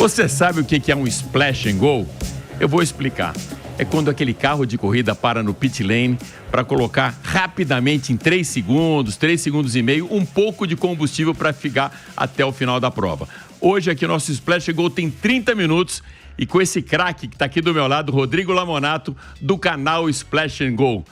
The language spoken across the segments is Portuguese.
Você sabe o que é um splash and go? Eu vou explicar. É quando aquele carro de corrida para no pit lane para colocar rapidamente em 3 segundos e meio, um pouco de combustível para ficar até o final da prova. Hoje aqui nosso Splash and Go tem 30 minutos e com esse craque que está aqui do meu lado, Rodrigo Lamonato, do canal Splash and Go.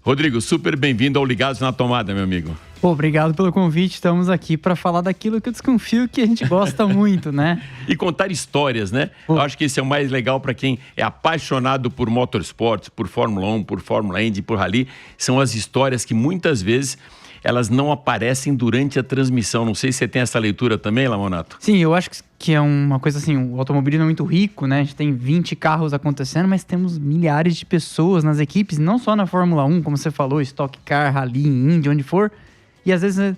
Rodrigo, super bem-vindo ao Ligados na Tomada, meu amigo. Pô, obrigado pelo convite. Estamos aqui para falar daquilo que eu desconfio que a gente gosta muito, né? E contar histórias, né? Pô. Eu acho que esse é o mais legal para quem é apaixonado por motorsports, por Fórmula 1, por Fórmula Indy, por Rally. São as histórias que muitas vezes elas não aparecem durante a transmissão. Não sei se você tem essa leitura também, Lamonato. Sim, eu acho que é uma coisa assim, o automobilismo é muito rico, né? A gente tem 20 carros acontecendo, mas temos milhares de pessoas nas equipes, não só na Fórmula 1, como você falou, Stock Car, Rally, Indy, onde for. E às vezes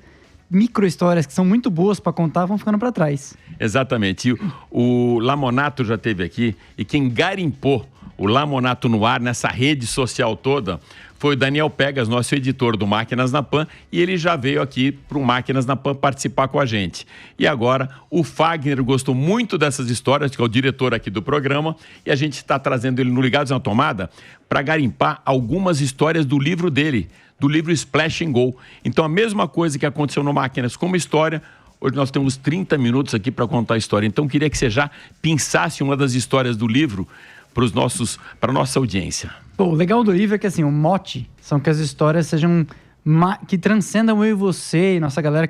micro histórias que são muito boas para contar vão ficando para trás. Exatamente. E o Lamonato já esteve aqui e quem garimpou o Lamonato no ar nessa rede social toda foi o Daniel Pegas, nosso editor do Máquinas na Pan, e ele já veio aqui para o Máquinas na Pan participar com a gente. E agora o Fagner gostou muito dessas histórias, que é o diretor aqui do programa, e a gente está trazendo ele no Ligados na Tomada para garimpar algumas histórias do livro dele, do livro Splash and Go. Então a mesma coisa que aconteceu no Máquinas como história, hoje nós temos 30 minutos aqui para contar a história. Então queria que você já pensasse uma das histórias do livro para a nossa audiência. Pô, o legal do livro é que assim, o mote são que as histórias sejam que transcendam eu e você e nossa galera,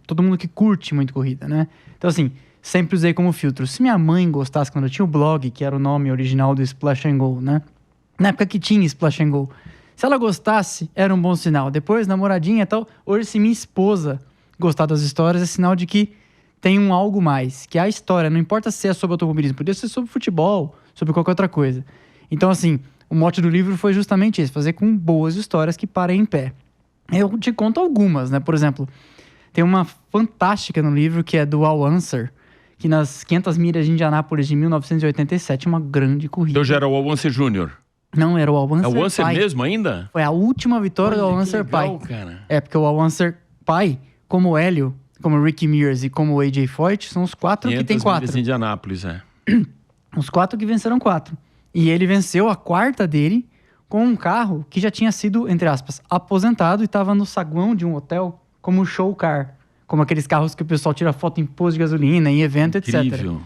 todo mundo que curte muito corrida, né? Então assim, sempre usei como filtro. Se minha mãe gostasse, quando eu tinha o blog, que era o nome original do Splash and Go, né? Na época que tinha Splash and Go, se ela gostasse, era um bom sinal. Depois, namoradinha e tal. Hoje, se minha esposa gostar das histórias, é sinal de que tem um algo mais. Que a história, não importa se é sobre automobilismo, podia ser sobre futebol, sobre qualquer outra coisa. Então, assim, o mote do livro foi justamente esse, fazer com boas histórias que parem em pé. Eu te conto algumas, né? Por exemplo, tem uma fantástica no livro que é do Al Unser, que nas 500 milhas de Indianápolis de 1987, uma grande corrida. Então já era o Al Unser Jr.? Não, era o Al Unser pai. É o Unser pai. Mesmo ainda? Foi a última vitória do Al Unser pai. Cara. É, porque o Al Unser pai, como o Hélio, como o Ricky Mears e como o AJ Foyt, são os 4 que tem 4. 500 milhas de Indianápolis, é. Os 4 que venceram 4. E ele venceu a 4ª dele com um carro que já tinha sido, entre aspas, aposentado e estava no saguão de um hotel como show car. Como aqueles carros que o pessoal tira foto em posto de gasolina, em evento, Incrível. etc.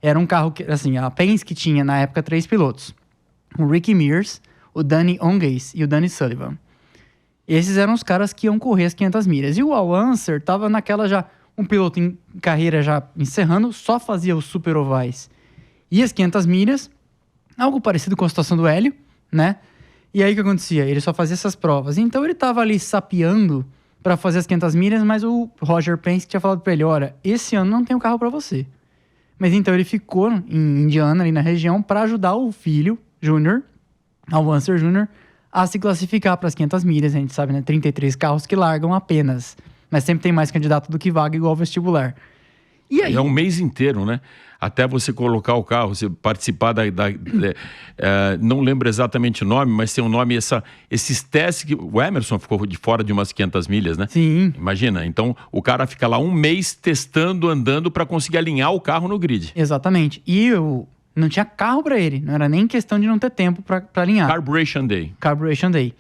Era um carro que, assim, a Penske tinha na época 3 pilotos. O Ricky Mears, o Danny Ongais e o Danny Sullivan. Esses eram os caras que iam correr as 500 milhas. E o Al Unser tava naquela já, um piloto em carreira já encerrando, só fazia os super ovais e as 500 milhas, algo parecido com a situação do Hélio, né? E aí o que acontecia? Ele só fazia essas provas. Então ele tava ali sapeando para fazer as 500 milhas, mas o Roger Penske tinha falado para ele, olha, esse ano não tem um carro para você. Mas então ele ficou em Indiana, ali na região, para ajudar o filho, Júnior, Al Unser Jr., a se classificar para as 500 milhas. A gente sabe, né? 33 carros que largam apenas. Mas sempre tem mais candidato do que vaga, igual ao vestibular. E aí? É um mês inteiro, né? Até você colocar o carro, você participar não lembro exatamente o nome, mas tem um nome, esses testes que o Emerson ficou de fora de umas 500 milhas, né? Sim. Imagina, então o cara fica lá um mês testando, andando para conseguir alinhar o carro no grid. Exatamente. E não tinha carro para ele, não era nem questão de não ter tempo para alinhar. Carburation Day.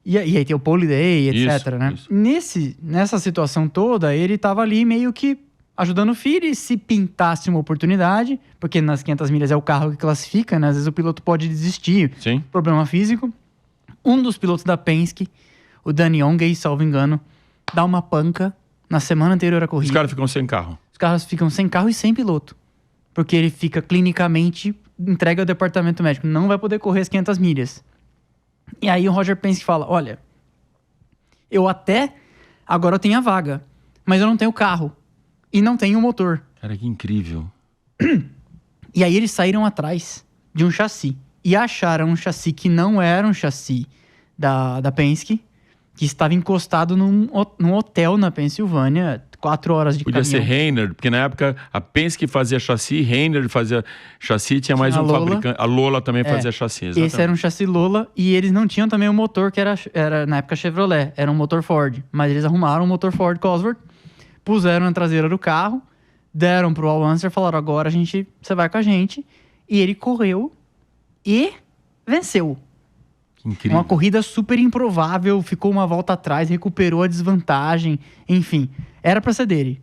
E aí tem o Pole Day, etc, isso, né? Isso. Nessa situação toda, ele tava ali meio que ajudando o filho, e se pintasse uma oportunidade, porque nas 500 milhas é o carro que classifica, né? Às vezes o piloto pode desistir, Sim. Problema físico. Um dos pilotos da Penske, o Danny Ongais, salvo engano, dá uma panca na semana anterior à corrida. Os caras ficam sem carro. Os caras ficam sem carro e sem piloto, porque ele fica clinicamente, entrega ao departamento médico, não vai poder correr as 500 milhas. E aí o Roger Penske fala, olha, agora eu tenho a vaga, mas eu não tenho carro. E não tem um motor. Cara, que incrível. E aí eles saíram atrás de um chassi. E acharam um chassi que não era um chassi da Penske, que estava encostado num hotel na Pensilvânia, 4 horas de Podia caminhão. ser Reiner, porque na época a Penske fazia chassi, Reiner fazia chassi, tinha mais um fabricante. A Lola também fazia chassi, exatamente. Esse era um chassi Lola e eles não tinham também um motor que era na época Chevrolet, era um motor Ford. Mas eles arrumaram um motor Ford Cosworth, puseram na traseira do carro, deram pro Al Unser, falaram, agora você vai com a gente. E ele correu e venceu. Incrível. Uma corrida super improvável, ficou uma volta atrás, recuperou a desvantagem, enfim, era pra ser dele.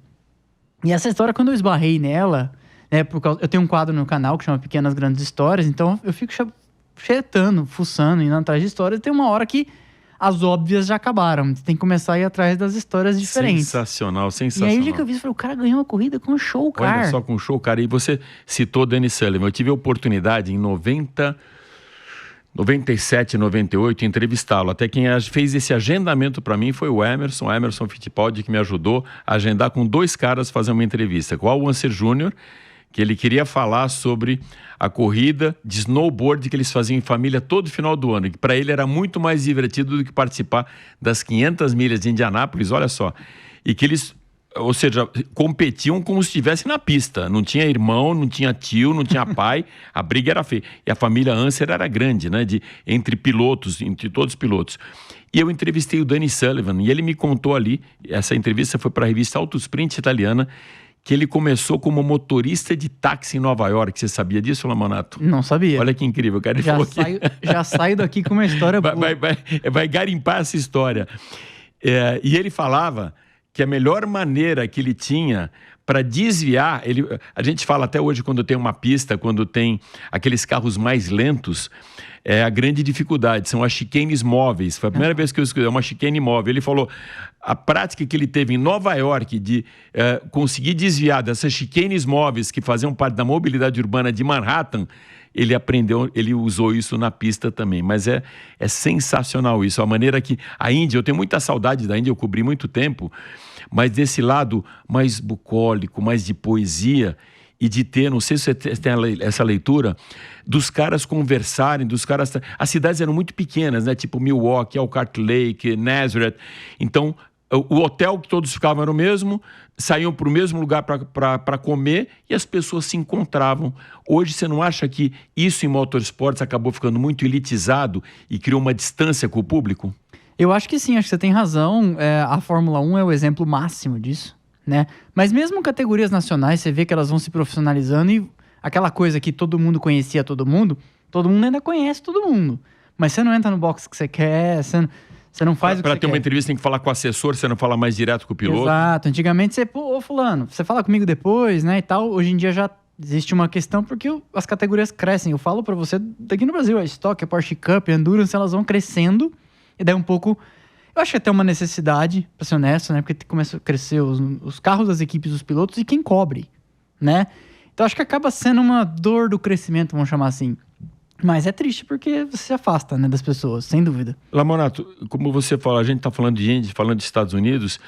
E essa história, quando eu esbarrei nela, né, eu tenho um quadro no canal que chama Pequenas Grandes Histórias, então eu fico chetando, fuçando, indo atrás de histórias, e tem uma hora que as óbvias já acabaram, você tem que começar a ir atrás das histórias diferentes. Sensacional. E aí, o dia que eu vi, eu falei, o cara ganhou uma corrida com um show, cara. Olha só, com show, cara. E você citou Danny Sullivan. Eu tive a oportunidade em 97, 98, entrevistá-lo. Até quem fez esse agendamento para mim foi o Emerson Fittipaldi, que me ajudou a agendar com 2 caras fazer uma entrevista. Com o Al Unser Jr., que ele queria falar sobre a corrida de snowboard que eles faziam em família todo final do ano, que para ele era muito mais divertido do que participar das 500 milhas de Indianápolis, olha só. E que eles, ou seja, competiam como se estivesse na pista. Não tinha irmão, não tinha tio, não tinha pai. A briga era feia. E a família Unser era grande, né? Entre pilotos, entre todos os pilotos. E eu entrevistei o Danny Sullivan e ele me contou ali, essa entrevista foi para a revista Autosprint italiana, que ele começou como motorista de táxi em Nova York. Você sabia disso, Lamonato? Não sabia. Olha que incrível, cara. Ele falou que... já saio daqui com uma história boa. Vai garimpar essa história. E ele falava que a melhor maneira que ele tinha para desviar... A gente fala até hoje quando tem uma pista, quando tem aqueles carros mais lentos, a grande dificuldade são as chicanes móveis. Foi a primeira vez que eu escutei uma chicane móvel. Ele falou, a prática que ele teve em Nova York de conseguir desviar dessas chicanes móveis que faziam parte da mobilidade urbana de Manhattan, ele aprendeu, ele usou isso na pista também. Mas é sensacional isso, a maneira que a Índia, eu tenho muita saudade da Índia, eu cobri muito tempo, mas desse lado mais bucólico, mais de poesia, e de ter, não sei se você tem essa leitura, dos caras conversarem, as cidades eram muito pequenas, né? Tipo Milwaukee, Elkhart Lake, Nazareth. Então, o hotel que todos ficavam era o mesmo, saíam para o mesmo lugar para comer e as pessoas se encontravam. Hoje, você não acha que isso em motorsports acabou ficando muito elitizado e criou uma distância com o público? Eu acho que sim, acho que você tem razão. A Fórmula 1 é o exemplo máximo disso, né? Mas mesmo categorias nacionais, você vê que elas vão se profissionalizando e aquela coisa que todo mundo conhecia todo mundo ainda conhece todo mundo. Mas você não entra no box que você quer, você não faz o que você quer. Para ter uma entrevista tem que falar com o assessor, você não fala mais direto com o piloto. Exato. Antigamente você, ô fulano, você fala comigo depois, né, e tal. Hoje em dia já existe uma questão porque as categorias crescem. Eu falo pra você, daqui no Brasil, a Stock, a Porsche Cup, a Endurance, elas vão crescendo e daí um pouco... Eu acho que até uma necessidade, pra ser honesto, né? Porque começa a crescer os carros das equipes dos pilotos e quem cobre, né? Então acho que acaba sendo uma dor do crescimento, vamos chamar assim. Mas é triste porque você se afasta, né, das pessoas, sem dúvida. Lamonato, como você fala, a gente tá falando de Índia, falando de Estados Unidos.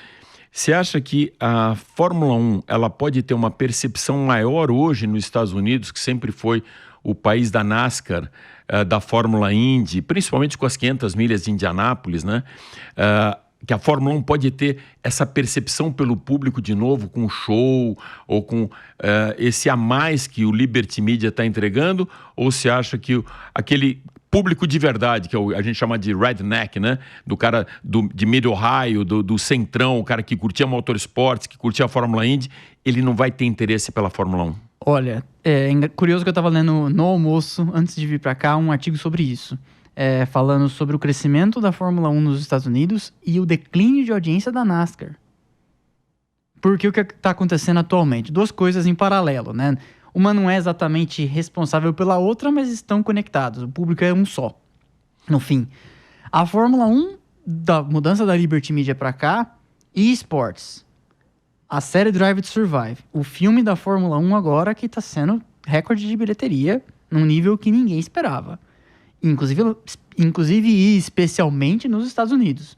Você acha que a Fórmula 1 ela pode ter uma percepção maior hoje nos Estados Unidos, que sempre foi o país da NASCAR, da Fórmula Indy, principalmente com as 500 milhas de Indianápolis, né? Que a Fórmula 1 pode ter essa percepção pelo público de novo, com show, ou com esse a mais que o Liberty Media está entregando? Ou você acha que aquele público de verdade, que a gente chama de redneck, né? Do cara de Mid-Ohio, do centrão, o cara que curtia motorsports, que curtia a Fórmula Indy, ele não vai ter interesse pela Fórmula 1? Olha, é curioso que eu estava lendo no almoço, antes de vir para cá, um artigo sobre isso. Falando sobre o crescimento da Fórmula 1 nos Estados Unidos e o declínio de audiência da NASCAR. Porque o que está acontecendo atualmente? 2 coisas em paralelo, né? Uma não é exatamente responsável pela outra, mas estão conectados. O público é um só, no fim. A Fórmula 1, da mudança da Liberty Media para cá, e esportes. A série Drive to Survive. O filme da Fórmula 1 agora que está sendo recorde de bilheteria num nível que ninguém esperava. Inclusive e especialmente nos Estados Unidos.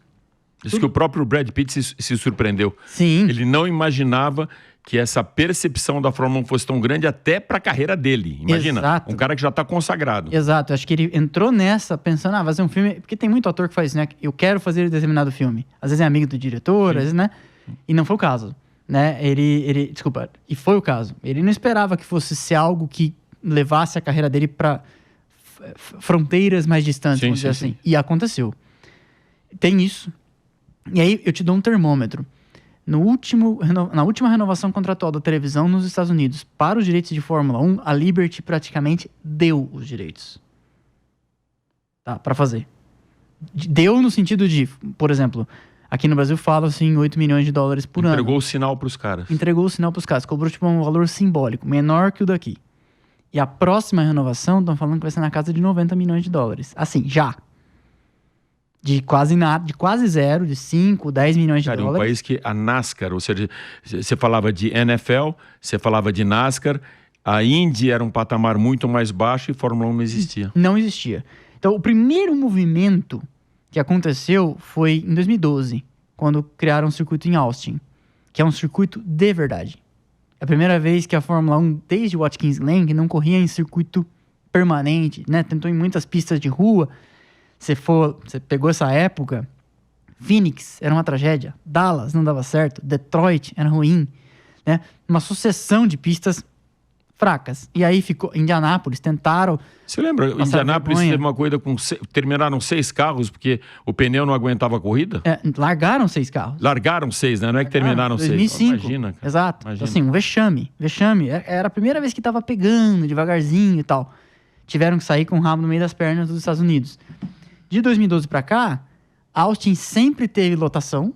Isso que o próprio Brad Pitt se surpreendeu. Sim. Ele não imaginava que essa percepção da Fórmula 1 fosse tão grande até para a carreira dele. Imagina, Exato. Um cara que já está consagrado. Exato, acho que ele entrou nessa pensando, fazer um filme... Porque tem muito ator que faz isso, né? Eu quero fazer determinado filme. Às vezes é amigo do diretor, às vezes, né? E não foi o caso, né? Desculpa, e foi o caso. Ele não esperava que fosse ser algo que levasse a carreira dele para fronteiras mais distantes, vamos dizer assim. E aconteceu. Tem isso. E aí eu te dou um termômetro. na última renovação contratual da televisão nos Estados Unidos para os direitos de Fórmula 1, a Liberty praticamente deu os direitos. Tá, para fazer. Deu no sentido de, por exemplo, aqui no Brasil fala assim, 8 milhões de dólares por ano. Entregou o sinal para os caras. Entregou o sinal para os caras. Cobrou tipo um valor simbólico, menor que o daqui. E a próxima renovação, estão falando que vai ser na casa de 90 milhões de dólares. Assim, já. De quase nada, de quase zero, de 5, 10 milhões de dólares. Um país que a NASCAR, ou seja, você falava de NFL, você falava de NASCAR, a Indy era um patamar muito mais baixo e Fórmula 1 não existia. Não existia. Então, o primeiro movimento que aconteceu foi em 2012, quando criaram o circuito em Austin, que é um circuito de verdade. É a primeira vez que a Fórmula 1, desde Watkins Glen, não corria em circuito permanente, né? Tentou em muitas pistas de rua. Você pegou essa época, Phoenix era uma tragédia, Dallas não dava certo, Detroit era ruim, né? Uma sucessão de pistas fracas. E aí ficou Indianápolis, tentaram. Você lembra? Indianápolis teve uma corrida com terminaram 6 carros porque o pneu não aguentava a corrida? Largaram 6 carros. Largaram 6, né? Não é que terminaram 6. 2005. Imagina, cara. Exato. Imagina. Então, assim, um vexame. Era a primeira vez que tava pegando devagarzinho e tal. Tiveram que sair com o rabo no meio das pernas dos Estados Unidos. De 2012 para cá, Austin sempre teve lotação,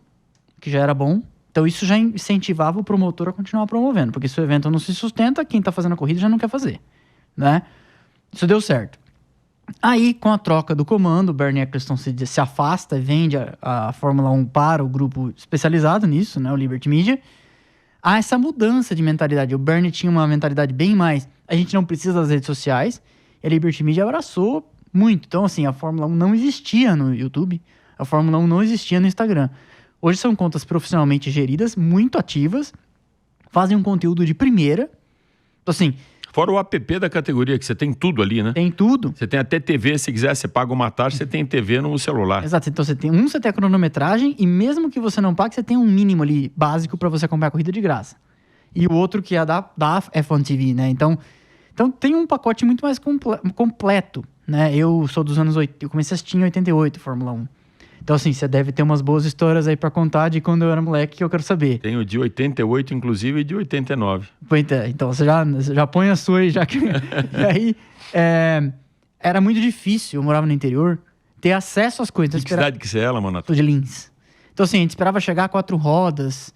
que já era bom. Então isso já incentivava o promotor a continuar promovendo, porque se o evento não se sustenta, quem tá fazendo a corrida já não quer fazer, né? Isso deu certo. Aí, com a troca do comando, o Bernie Eccleston se afasta e vende a Fórmula 1 para o grupo especializado nisso, né? O Liberty Media. Há essa mudança de mentalidade. O Bernie tinha uma mentalidade bem mais... A gente não precisa das redes sociais. E a Liberty Media abraçou muito. Então, assim, a Fórmula 1 não existia no YouTube. A Fórmula 1 não existia no Instagram. Hoje são contas profissionalmente geridas, muito ativas. Fazem um conteúdo de primeira. Então, assim... Fora o app da categoria, que você tem tudo ali, né? Tem tudo. Você tem até TV, se quiser, você paga uma taxa, você tem TV no celular. Exato. Então, você tem a cronometragem e mesmo que você não pague, você tem um mínimo ali básico para você acompanhar a corrida de graça. E o outro que é da F1 TV, né? Então tem um pacote muito mais completo, né? Eu sou dos anos 80, eu comecei a assistir em 88, Fórmula 1. Então, assim, você deve ter umas boas histórias aí pra contar de quando eu era moleque que eu quero saber. Tenho de 88, inclusive, e de 89. Então, você já põe a sua aí, já que... E aí, era muito difícil, eu morava no interior, ter acesso às coisas. Que cidade que você é, ela, mano? Sou de Lins. Então, assim, a gente esperava chegar a 4 rodas,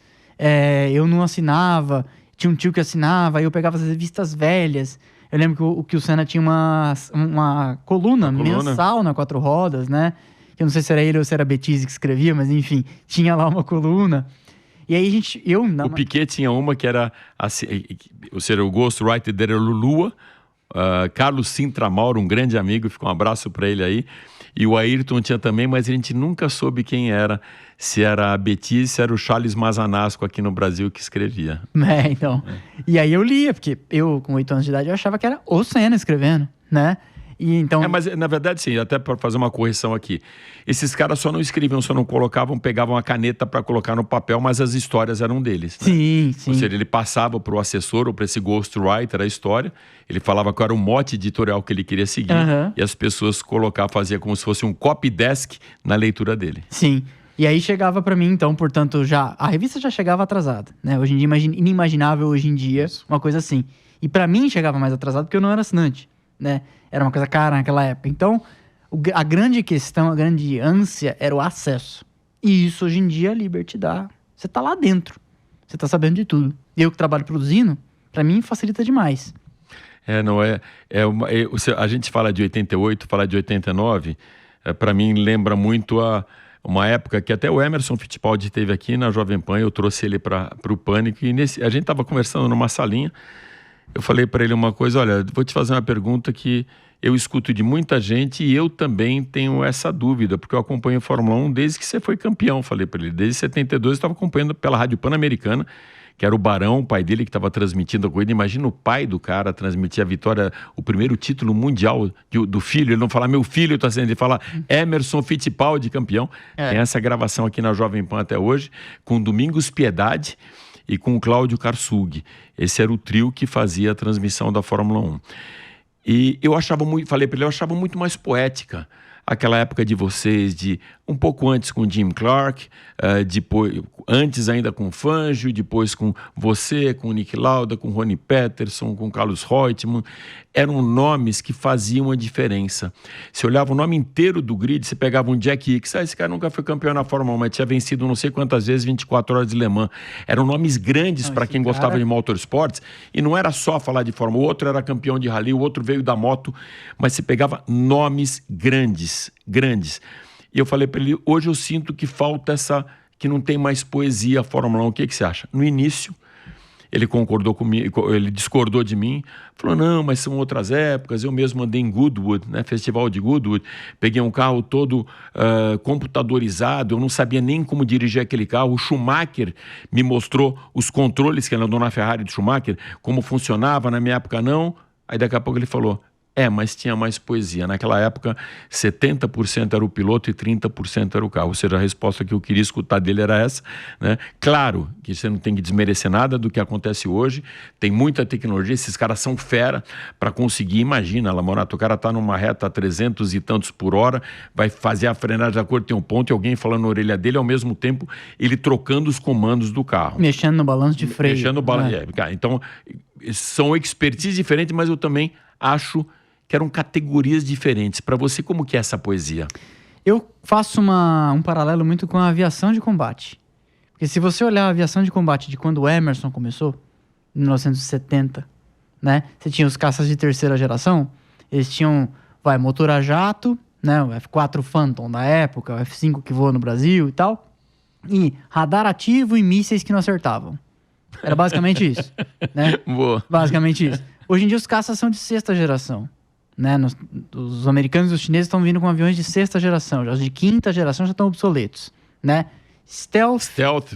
eu não assinava, tinha um tio que assinava, aí eu pegava as revistas velhas. Eu lembro que o Senna tinha uma coluna mensal na 4 rodas, né? Eu não sei se era ele ou se era a Betise que escrevia, mas enfim, tinha lá uma coluna. E aí o Piquet tinha uma que era, ou seja, o Ghostwriter dele era Lulua, Carlos Sintra Mauro, um grande amigo, fica um abraço para ele aí. E o Ayrton tinha também, mas a gente nunca soube quem era, se era a Betise, se era o Charles Mazanasco aqui no Brasil que escrevia. Então. E aí eu lia, porque eu, com 8 anos de idade, eu achava que era o Senna escrevendo, né? E então... mas na verdade sim, até para fazer uma correção aqui, esses caras só não escreviam, só não colocavam, pegavam a caneta para colocar no papel, mas as histórias eram deles, né? Sim. Ou seja, ele passava para o assessor ou para esse ghostwriter a história, ele falava qual era o mote editorial que ele queria seguir, e as pessoas fazia como se fosse um copy desk na leitura dele. Sim. E aí chegava para mim, então, portanto, a revista já chegava atrasada, né? Hoje em dia, inimaginável hoje em dia, uma coisa assim. E para mim chegava mais atrasado porque eu não era assinante, né? Era uma coisa cara naquela época. Então, a grande questão, a grande ânsia era o acesso. E isso, hoje em dia, a Liberty dá. Você tá lá dentro. Você tá sabendo de tudo. Eu que trabalho produzindo, para mim, facilita demais. A gente fala de 88, fala de 89, para mim lembra muito uma época que até o Emerson Fittipaldi teve aqui na Jovem Pan, eu trouxe ele para o Pânico, e a gente tava conversando numa salinha. Eu falei para ele uma coisa, olha, vou te fazer uma pergunta que eu escuto de muita gente e eu também tenho essa dúvida, porque eu acompanho a Fórmula 1 desde que você foi campeão, falei para ele. Desde 72 eu estava acompanhando pela Rádio Pan-Americana, que era o Barão, o pai dele que estava transmitindo a corrida. Imagina o pai do cara transmitir a vitória, o primeiro título mundial do filho. Ele não fala meu filho está sendo, ele fala Emerson Fittipaldi campeão. Tem essa gravação aqui na Jovem Pan até hoje, com Domingos Piedade e com o Cláudio Karsug. Esse era o trio que fazia a transmissão da Fórmula 1. E eu achava muito mais poética aquela época de vocês, de um pouco antes com Jim Clark, depois, antes ainda com Fangio, depois com você, com Nick Lauda, com Ronnie Peterson, com Carlos Reutemann. Eram nomes que faziam a diferença. Você olhava o nome inteiro do grid, você pegava um Jack Hicks, esse cara nunca foi campeão na Fórmula 1, mas tinha vencido não sei quantas vezes 24 horas de Le Mans. Eram nomes grandes para quem gostava de motorsports, e não era só falar de Fórmula, o outro era campeão de rally, o outro veio da moto, mas você pegava nomes grandes. E eu falei para ele, hoje eu sinto que falta que não tem mais poesia a Fórmula 1. O que você acha? No início, ele concordou comigo, ele discordou de mim, falou, não, mas são outras épocas, eu mesmo andei em Goodwood, né, Festival de Goodwood, peguei um carro todo computadorizado, eu não sabia nem como dirigir aquele carro, o Schumacher me mostrou os controles, que ele andou na Ferrari do Schumacher, como funcionava, na minha época não, aí daqui a pouco ele falou, mas tinha mais poesia. Naquela época, 70% era o piloto e 30% era o carro. Ou seja, a resposta que eu queria escutar dele era essa, né? Claro que você não tem que desmerecer nada do que acontece hoje. Tem muita tecnologia, esses caras são fera para conseguir. Imagina, Lamonato, o cara tá numa reta a 300 e tantos por hora, vai fazer a frenagem de acordo, tem um ponto e alguém falando na orelha dele, ao mesmo tempo ele trocando os comandos do carro. Mexendo no balanço de freio. Mexendo no balanço. Então, são expertise diferentes, mas eu também acho que eram categorias diferentes. Para você, como que é essa poesia? Eu faço um paralelo muito com a aviação de combate. Porque se você olhar a aviação de combate de quando o Emerson começou, em 1970, né? Você tinha os caças de terceira geração, eles tinham, motor a jato, né? O F4 Phantom da época, o F5 que voa no Brasil e tal, e radar ativo e mísseis que não acertavam. Era basicamente isso, né? Boa. Basicamente isso. Hoje em dia os caças são de sexta geração. Né? Os americanos e os chineses estão vindo com aviões de sexta geração, já os de quinta geração já estão obsoletos, né? Stealth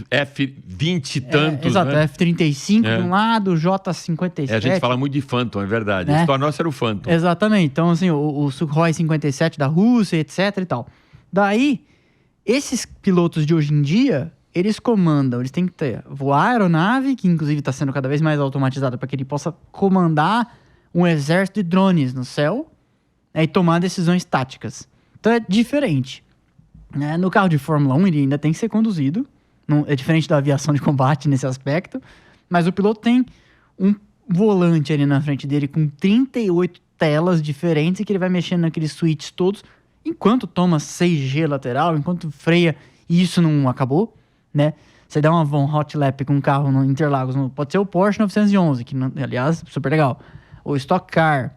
F-20 e tantos, exato, né? F-35 de um lado, J-57. A gente fala muito de Phantom, é verdade. Né? A nossa era o Phantom. Exatamente. Então, assim, o Sukhoi 57 da Rússia, etc e tal. Daí, esses pilotos de hoje em dia, eles comandam, eles têm que voar a aeronave, que inclusive está sendo cada vez mais automatizada para que ele possa comandar um exército de drones no céu, né, e tomar decisões táticas. Então é diferente. Né? No carro de Fórmula 1 ele ainda tem que ser conduzido, é diferente da aviação de combate nesse aspecto, mas o piloto tem um volante ali na frente dele com 38 telas diferentes e que ele vai mexendo naqueles switches todos, enquanto toma 6G lateral, enquanto freia, e isso não acabou, né? Você dá uma hot lap com um carro no Interlagos, pode ser o Porsche 911, que aliás, super legal, ou Stock Car,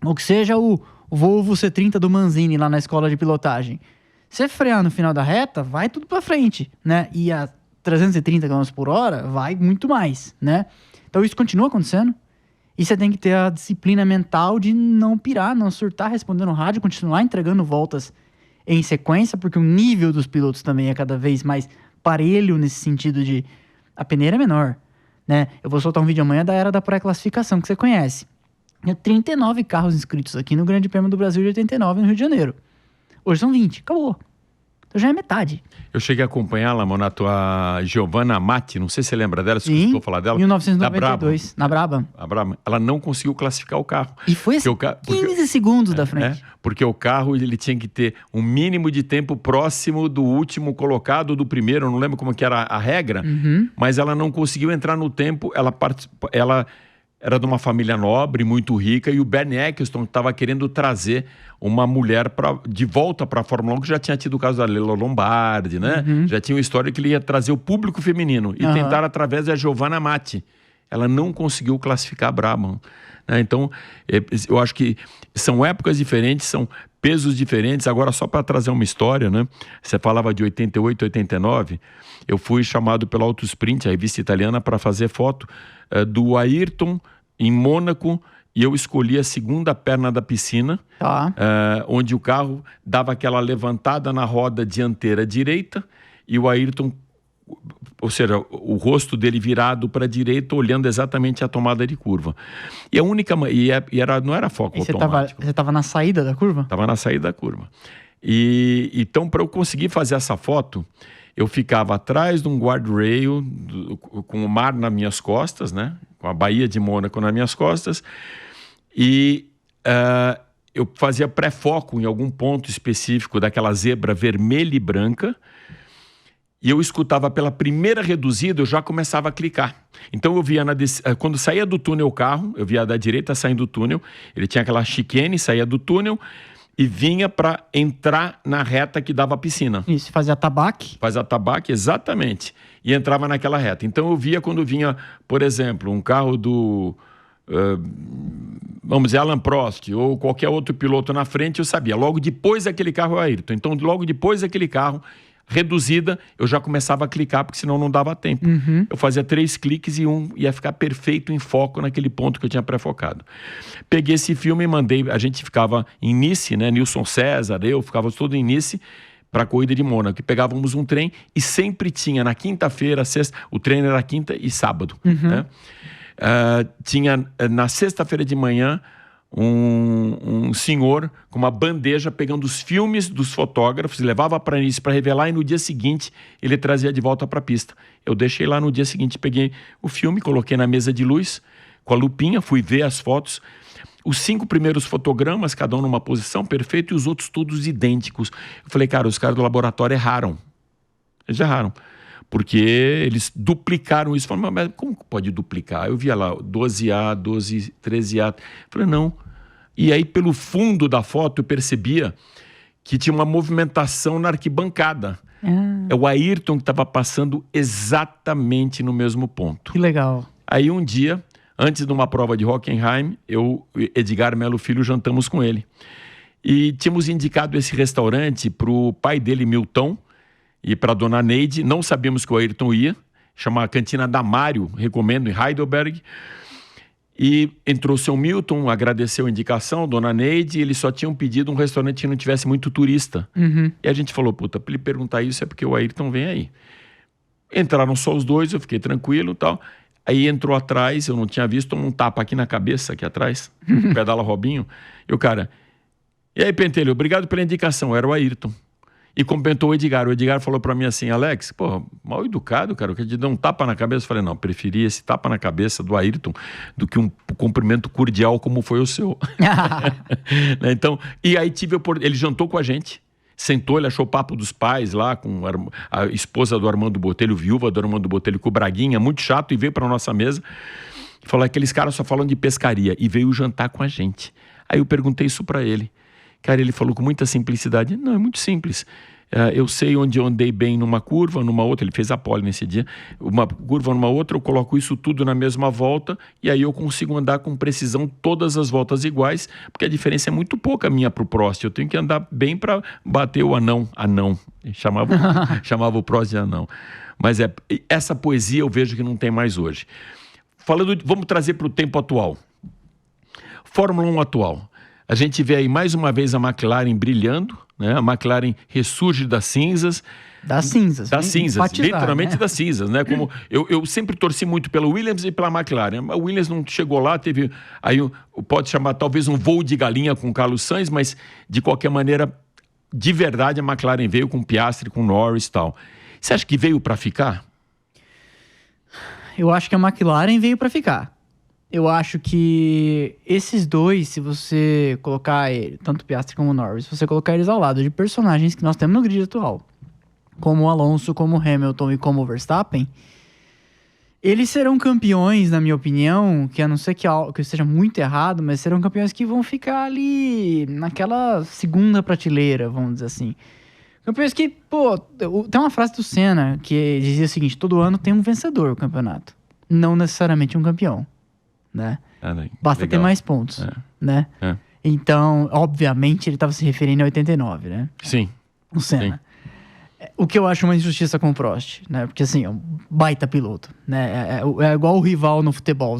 ou que seja o Volvo C30 do Manzini lá na escola de pilotagem. Você frear no final da reta, vai tudo pra frente, né? E a 330 km por hora vai muito mais, né? Então isso continua acontecendo e você tem que ter a disciplina mental de não pirar, não surtar respondendo o rádio, continuar entregando voltas em sequência, porque o nível dos pilotos também é cada vez mais parelho nesse sentido de a peneira é menor, né? Eu vou soltar um vídeo amanhã da era da pré-classificação que você conhece. Tinha 39 carros inscritos aqui no Grande Prêmio do Brasil de 89 no Rio de Janeiro. Hoje são 20, acabou. Então já é metade. Eu cheguei a acompanhar, Lamonato, a Giovanna Amati, não sei se você lembra dela, se você falar dela. Em 1992, na Brabham. A Brabham. Ela não conseguiu classificar o carro. E foi assim, 15 segundos da frente. Porque o carro ele tinha que ter um mínimo de tempo próximo do último colocado, do primeiro, eu não lembro como que era a regra, mas ela não conseguiu entrar no tempo, ela era de uma família nobre, muito rica, e o Bernie Eccleston estava querendo trazer uma mulher de volta para a Fórmula 1, que já tinha tido o caso da Leila Lombardi, né? Já tinha uma história que ele ia trazer o público feminino, e tentaram através da Giovanna Amati. Ela não conseguiu classificar a Brabham. Né? Então, eu acho que são épocas diferentes, são pesos diferentes. Agora, só para trazer uma história, né? Você falava de 88, 89, eu fui chamado pela Auto Sprint, a revista italiana, para fazer foto do Ayrton em Mônaco, e eu escolhi a segunda perna da piscina, onde o carro dava aquela levantada na roda dianteira direita, e o Ayrton, ou seja, o rosto dele virado para a direita, olhando exatamente a tomada de curva. E a única... não era foco automático. Você estava na saída da curva? Estava na saída da curva. Então, para eu conseguir fazer essa foto, eu ficava atrás de um guardrail, com o mar nas minhas costas, né? Com a Baía de Mônaco nas minhas costas, e eu fazia pré-foco em algum ponto específico daquela zebra vermelha e branca, e eu escutava pela primeira reduzida, eu já começava a clicar. Então eu via, quando saía do túnel o carro, eu via da direita saindo do túnel, ele tinha aquela chicane, saía do túnel e vinha para entrar na reta que dava a piscina. Isso, fazia tabaque. Fazia tabaque, exatamente, e entrava naquela reta. Então eu via quando vinha, por exemplo, um carro do... vamos dizer, Alan Prost ou qualquer outro piloto na frente, eu sabia, logo depois daquele carro é o Ayrton. Então, logo depois daquele carro, reduzida, eu já começava a clicar, porque senão não dava tempo. Eu fazia 3 cliques e ia ficar perfeito em foco naquele ponto que eu tinha pré-focado. Peguei esse filme e mandei, a gente ficava em Nice, né? Nilson César, eu ficava todo em Nice para a corrida de Mônaco. E pegávamos um trem e sempre tinha, na quinta-feira, sexta, o treino era quinta e sábado, né? Tinha na sexta-feira de manhã um senhor com uma bandeja pegando os filmes dos fotógrafos, levava para Nice para revelar e no dia seguinte ele trazia de volta para a pista. Eu deixei lá no dia seguinte, peguei o filme, coloquei na mesa de luz com a lupinha, fui ver as fotos. Os 5 primeiros fotogramas, cada um numa posição perfeita e os outros todos idênticos. Eu falei, cara, os caras do laboratório erraram. Eles erraram. Porque eles duplicaram isso. Falei, mas como pode duplicar? Eu via lá 12A, 12, 13A. Falei, não. E aí, pelo fundo da foto, eu percebia que tinha uma movimentação na arquibancada. É o Ayrton que estava passando exatamente no mesmo ponto. Que legal. Aí, um dia, antes de uma prova de Hockenheim, eu e Edgar Melo Filho jantamos com ele. E tínhamos indicado esse restaurante para o pai dele, Milton, e para a dona Neide. Não sabíamos que o Ayrton ia. Chama a Cantina Damário, recomendo, em Heidelberg. E entrou o seu Milton, agradeceu a indicação, dona Neide, e eles só tinham pedido um restaurante que não tivesse muito turista. E a gente falou, puta, para ele perguntar isso é porque o Ayrton vem aí. Entraram só os dois, eu fiquei tranquilo e tal. Aí entrou atrás, eu não tinha visto, um tapa aqui na cabeça, aqui atrás, pedala Robinho. E o cara, e aí, Pentelho, obrigado pela indicação, era o Ayrton. E cumprimentou o Edgar. O Edgar falou pra mim assim, Alex, pô, mal educado, cara, eu queria te dar um tapa na cabeça. Eu falei, não, preferi esse tapa na cabeça do Ayrton do que um cumprimento cordial como foi o seu. Né? Então, e aí ele jantou com a gente, sentou, ele achou o papo dos pais lá, com a esposa do Armando Botelho, viúva do Armando Botelho, com o Braguinha, muito chato, e veio pra nossa mesa. Falou, aqueles caras só falam de pescaria, e veio jantar com a gente. Aí eu perguntei isso pra ele. Cara, ele falou com muita simplicidade. Não, é muito simples. Eu sei onde eu andei bem numa curva, numa outra. Ele fez a pole nesse dia. Uma curva, numa outra, eu coloco isso tudo na mesma volta e aí eu consigo andar com precisão todas as voltas iguais, porque a diferença é muito pouca minha pro Prost. Eu tenho que andar bem para bater o anão. Chamava o Prost de anão. Mas essa poesia eu vejo que não tem mais hoje. Vamos trazer para o tempo atual. Fórmula 1 atual. A gente vê aí mais uma vez a McLaren brilhando, né? A McLaren ressurge das cinzas. Das cinzas. Das cinzas, literalmente, né? das cinzas, né? Como eu sempre torci muito pela Williams e pela McLaren. A Williams não chegou lá, teve aí pode chamar talvez um voo de galinha com o Carlos Sainz, mas de qualquer maneira, de verdade, a McLaren veio com Piastri, com Norris e tal. Você acha que veio para ficar? Eu acho que a McLaren veio para ficar. Eu acho que esses dois, se você colocar tanto Piastri como Norris, se você colocar eles ao lado de personagens que nós temos no grid atual, como o Alonso, como o Hamilton e como o Verstappen, eles serão campeões, na minha opinião, que a não ser que eu esteja muito errado, mas serão campeões que vão ficar ali naquela segunda prateleira, vamos dizer assim. Campeões que, pô, tem uma frase do Senna que dizia o seguinte, todo ano tem um vencedor no campeonato, não necessariamente um campeão. Né? Basta ter mais pontos, né? Então, obviamente, ele estava se referindo a 89, né? Sim. O Senna. Sim. O que eu acho uma injustiça com o Prost, né? Porque, assim, é um baita piloto, né? É igual o rival no futebol.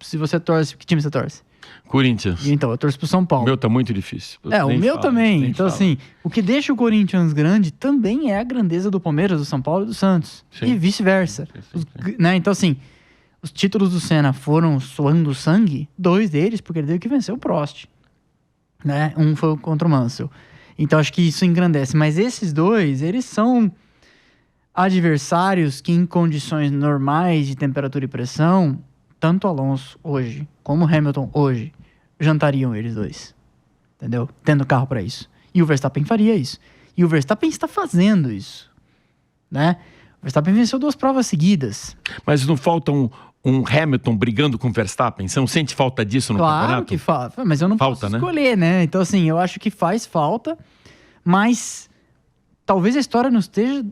Se você torce, que time você torce? Corinthians. Então, eu torço pro São Paulo. O meu tá muito difícil. O meu também. Então, assim, o que deixa o Corinthians grande também é a grandeza do Palmeiras, do São Paulo e do Santos. Sim. E vice-versa. Sim. Né? Então, assim... Os títulos do Senna foram suando sangue, 2 deles, porque ele teve que vencer o Prost. Né? Um foi contra o Mansell. Então, acho que isso engrandece. Mas esses dois, eles são adversários que, em condições normais de temperatura e pressão, tanto Alonso hoje, como Hamilton hoje, jantariam eles dois. entendeu? Tendo carro para isso. E o Verstappen faria isso. E o Verstappen está fazendo isso, né? O Verstappen venceu 2 provas seguidas. Mas não falta um Hamilton brigando com o Verstappen? Você não sente falta disso no campeonato? Claro que falta, mas eu não Falta, posso né? escolher, né? Então, assim, eu acho que faz falta, mas talvez a história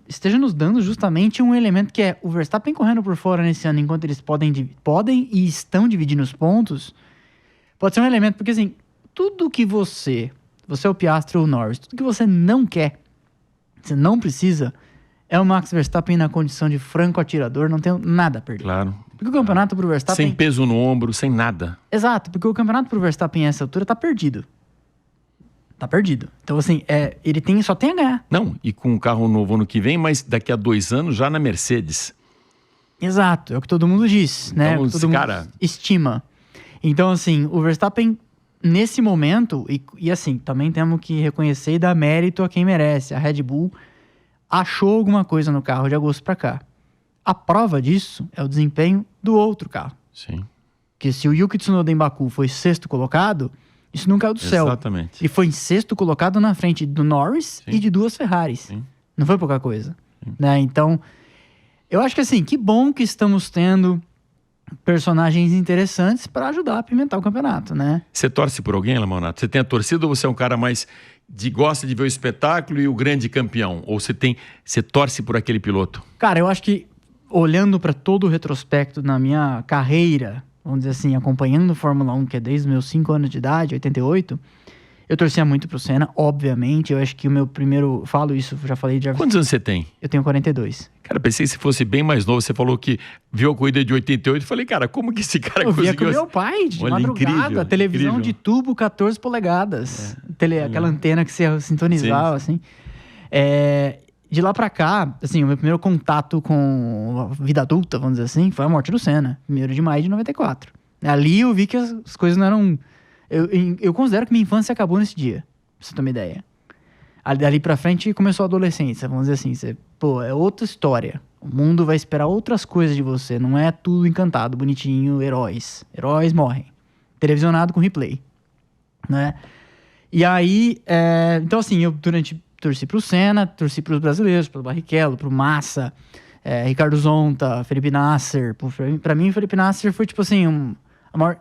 esteja nos dando justamente um elemento que é o Verstappen correndo por fora nesse ano, enquanto eles podem e estão dividindo os pontos, pode ser um elemento, porque assim, tudo que você é o Piastri ou o Norris, tudo que você não quer, você não precisa, é o Max Verstappen na condição de franco atirador, não tem nada a perder. Claro. Porque o campeonato pro Verstappen... Sem peso no ombro, sem nada. Exato, porque o campeonato pro Verstappen a essa altura tá perdido. Tá perdido. Então, assim, ele só tem a ganhar. Não, e com um carro novo ano que vem, mas daqui a 2 anos já na Mercedes. Exato, é o que todo mundo diz, né? Então, É o que todo cara... mundo estima. Então, assim, o Verstappen, nesse momento, e assim, também temos que reconhecer e dar mérito a quem merece. A Red Bull achou alguma coisa no carro de agosto pra cá. A prova disso é o desempenho do outro carro. Sim. Porque se o Yuki Tsunoda em Baku foi 6º colocado, isso não caiu do céu. Exatamente. Ele foi em 6º colocado na frente do Norris Sim. e de 2 Ferraris. Sim. Não foi pouca coisa. Né? Então, eu acho que assim, que bom que estamos tendo personagens interessantes para ajudar a apimentar o campeonato, né? Você torce por alguém, Lamonato? Você tem a torcida ou você é um cara mais gosta de ver o espetáculo e o grande campeão? Ou você torce por aquele piloto? Cara, eu acho que olhando para todo o retrospecto na minha carreira, vamos dizer assim, acompanhando a Fórmula 1, que é desde os meus 5 anos de idade, 88, eu torcia muito pro Senna, obviamente. Eu acho que o meu primeiro... Falo isso, já falei de... Quantos anos você tem? Eu tenho 42. Cara, pensei que se fosse bem mais novo. Você falou que viu a corrida de 88. Falei, cara, como que esse cara Eu via conseguiu... com meu pai, de Olha, madrugada, incrível, televisão incrível. de tubo, 14 polegadas. Aquela antena que você sintonizava, assim. De lá pra cá, assim, o meu primeiro contato com a vida adulta, vamos dizer assim, foi a morte do Senna, 1º de maio de 94. Ali eu vi que as coisas não eram... Eu considero que minha infância acabou nesse dia, pra você ter uma ideia. Dali pra frente começou a adolescência, vamos dizer assim. É outra história. O mundo vai esperar outras coisas de você. Não é tudo encantado, bonitinho, heróis. Heróis morrem. Televisionado com replay. Né? E aí, então assim, eu torci pro Senna, torci pros brasileiros, pro Barrichello, pro Massa, Ricardo Zonta, Felipe Nasser. Pra mim, Felipe Nasser foi tipo assim, a maior,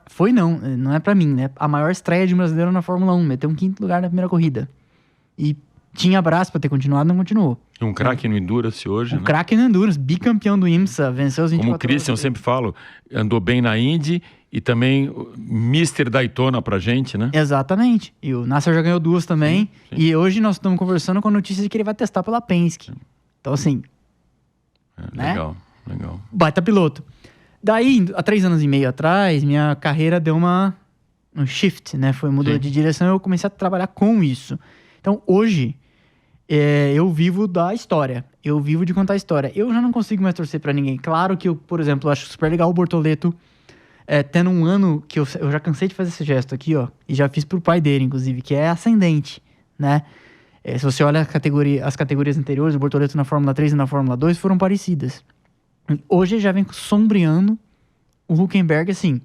não é pra mim, né? A maior estreia de um brasileiro na Fórmula 1, meteu um 5º lugar na primeira corrida. E tinha braço pra ter continuado, não continuou. Um craque no Endurance hoje, né? Craque no Endurance, bicampeão do IMSA, venceu os 24 Como o Christian, eu sempre falo, andou bem na Indy e também o Mr. Daytona pra gente, né? Exatamente. E o Nasser já ganhou 2 também. Sim. E hoje nós estamos conversando com a notícia de que ele vai testar pela Penske. Então, assim... né? Legal. Baita piloto. Daí, há 3 anos e meio atrás, minha carreira deu um shift, né? Mudou Sim. de direção e eu comecei a trabalhar com isso. Então, hoje, eu vivo da história. Eu vivo de contar a história. Eu já não consigo mais torcer pra ninguém. Claro que eu, por exemplo, acho super legal o Bortoleto tendo um ano que eu já cansei de fazer esse gesto aqui, ó. E já fiz pro pai dele, inclusive, que é ascendente, né? Se você olha as categorias anteriores, o Bortoleto na Fórmula 3 e na Fórmula 2 foram parecidas. Hoje já vem sombreando o Hülkenberg assim.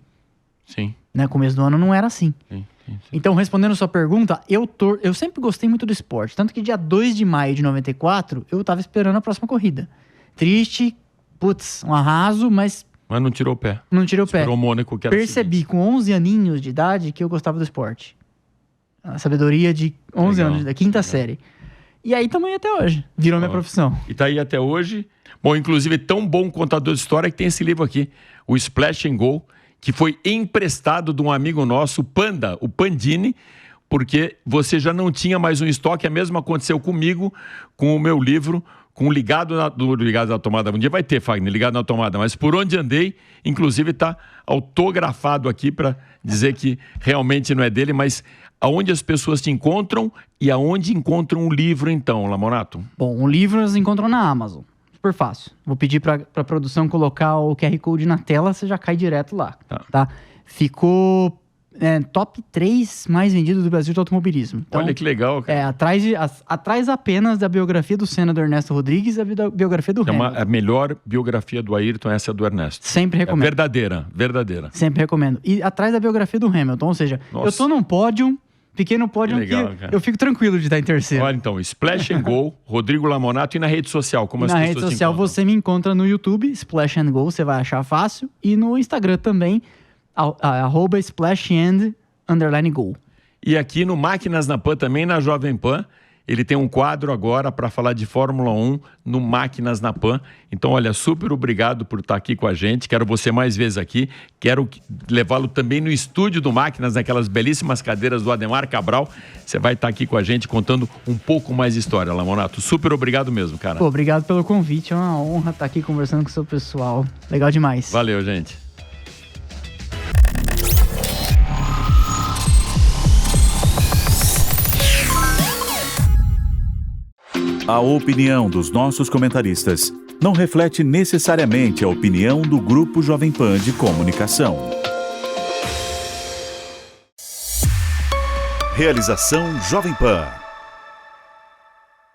Sim. Né? Começo do ano não era assim. Sim. Então, respondendo a sua pergunta, eu sempre gostei muito do esporte. Tanto que dia 2 de maio de 94, eu tava esperando a próxima corrida. Triste, um arraso, mas... Mas não tirou o pé. Não tirou o pé. Esperou o Mônaco, que era Percebi com 11 aninhos de idade que eu gostava do esporte. A sabedoria de 11 anos, da 5ª série. E aí também até hoje. Virou minha profissão. E tá aí até hoje. Bom, inclusive, tão bom contador de história que tem esse livro aqui, o Splash and Go, que foi emprestado de um amigo nosso, o Panda, o Pandini, porque você já não tinha mais um estoque. A mesma aconteceu comigo, com o meu livro, com Ligado na Tomada. Um dia vai ter, Fagner, Ligado na Tomada, mas Por Onde Andei, inclusive está autografado aqui para dizer que realmente não é dele, mas aonde as pessoas te encontram e aonde encontram o livro então, Lamonato? Bom, o livro elas encontram na Amazon. Super fácil. Vou pedir para a produção colocar o QR Code na tela, você já cai direto lá. Tá? Ficou top 3 mais vendido do Brasil de automobilismo. Então, olha que legal, cara. Atrás apenas da biografia do Senna, do Ernesto Rodrigues, e da biografia do Hamilton. A melhor biografia do Ayrton, essa é do Ernesto. Sempre recomendo. Verdadeira. Sempre recomendo. E atrás da biografia do Hamilton, ou seja, eu tô num pódio Pequeno pódio que eu fico tranquilo de estar em terceiro. Olha, então, Splash and Go, Rodrigo Lamonato, e na rede social, como as pessoas te encontram? Na rede social você me encontra no YouTube, Splash and Go, você vai achar fácil, e no Instagram também, @splashandgo. E aqui no Máquinas na Pan, também na Jovem Pan, ele tem um quadro agora para falar de Fórmula 1 no Máquinas na Pan. Então, olha, super obrigado por estar aqui com a gente. Quero você mais vezes aqui. Quero levá-lo também no estúdio do Máquinas, naquelas belíssimas cadeiras do Ademar Cabral. Você vai estar aqui com a gente contando um pouco mais de história, Lamonato. Super obrigado mesmo, cara. Pô, obrigado pelo convite. É uma honra estar aqui conversando com o seu pessoal. Legal demais. Valeu, gente. A opinião dos nossos comentaristas não reflete necessariamente a opinião do Grupo Jovem Pan de Comunicação. Realização Jovem Pan.